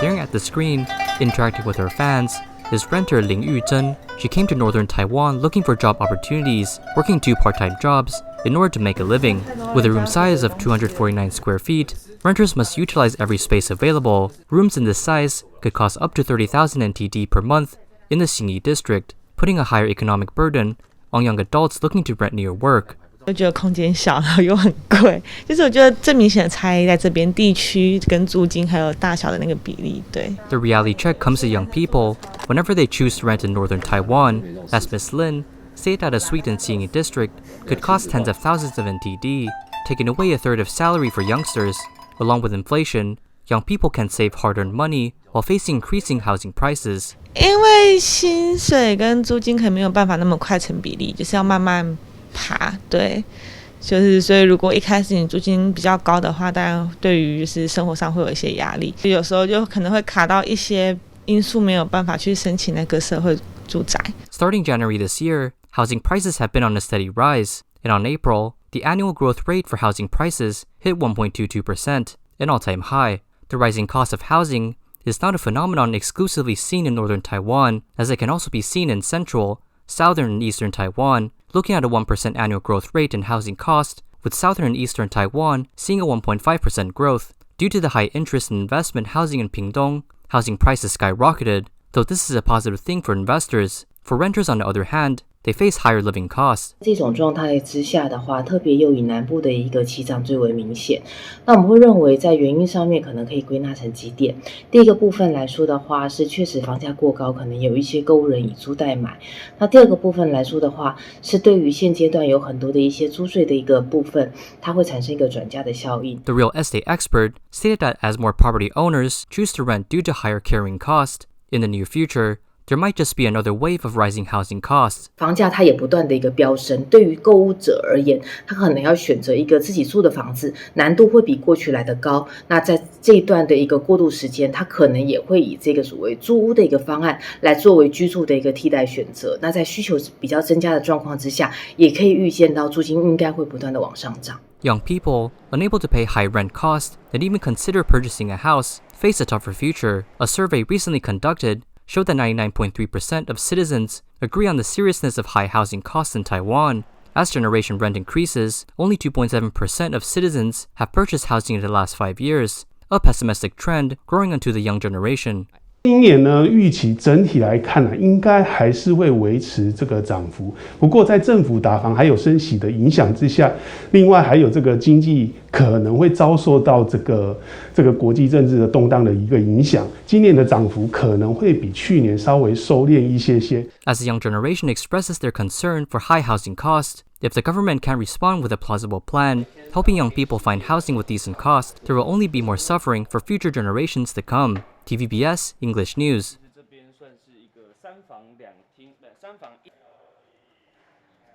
Staring at the screen, interacting with her fans, is renter Ling Yuzhen. She came to northern Taiwan looking for job opportunities, working 2 part-time jobs in order to make a living. With a room size of 249 square feet, renters must utilize every space available. Rooms in this size could cost up to 30,000 NTD per month in the Xinyi district, putting a higher economic burden on young adults looking to rent near work. 我觉得空间小，然后又很贵，就是我觉得最明显的差异在这边地区跟租金还有大小的那个比例。对。The reality check comes to young people whenever they choose to rent in northern Taiwan, as Miss Lin stated that a suite in Xinyi district could cost tens of thousands of NTD, taking away a third of salary for youngsters. Along with inflation, young people can save hard-earned money while facing increasing housing prices. 因为薪水跟租金可能没有办法那么快成比例，就是要慢慢爬，对，就是所以如果一开始你租金比较高的话，当然对于就是生活上会有一些压力，有时候就可能会卡到一些因素，没有办法去申请那个社会住宅。Starting January this year, housing prices have been on a steady rise, and on April, the annual growth rate for housing prices hit 1.22%, an all-time high. The rising cost of housing is not a phenomenon exclusively seen in northern Taiwan, as it can also be seen in central, southern, and eastern Taiwan, looking at a 1% annual growth rate in housing cost, with southern and eastern Taiwan seeing a 1.5% growth. Due to the high interest in investment housing in Pingdong, housing prices skyrocketed, though this is a positive thing for investors. For renters, on the other hand, they face higher living costs. 这种状态之下的话，特别又以南部的一个起涨最为明显。那我们会认为，在原因上面可能可以归纳成几点。第一个部分来说的话，是确实房价过高，可能有一些购物人以租代买。那第二个部分来说的话，是对于现阶段有很多的一些租税的一个部分，它会产生一个转嫁的效应。The real estate expert stated that as more property owners choose to rent due to higher carrying cost, in the near future, there might just be another wave of rising housing costs. 房价它也不断的一个飙升，对于购物者而言，他可能要选择一个自己住的房子，难度会比过去来得高。那在这一段的一个过渡时间，他可能也会以这个所谓租屋的一个方案来作为居住的一个替代选择。那在需求比较增加的状况之下，也可以预见到租金应该会不断的往上涨。Young people, unable to pay high rent costs and even consider purchasing a house, face a tougher future. A survey recently conducted showed that 99.3% of citizens agree on the seriousness of high housing costs in Taiwan. As generation rent increases, only 2.7% of citizens have purchased housing in the last 5 years, a pessimistic trend growing onto the young generation. 今年呢，预期整体来看呢，应该还是会维持这个涨幅。不过，在政府打房还有升息的影响之下，另外还有这个经济可能会遭受到这个国际政治的动荡的一个影响。今年的涨幅可能会比去年稍微收敛一些些。As the young generation expresses their concern for high housing costs, if the government can't respond with a plausible plan, helping young people find housing with decent cost, there will only be more suffering for future generations to come. TVBS English News.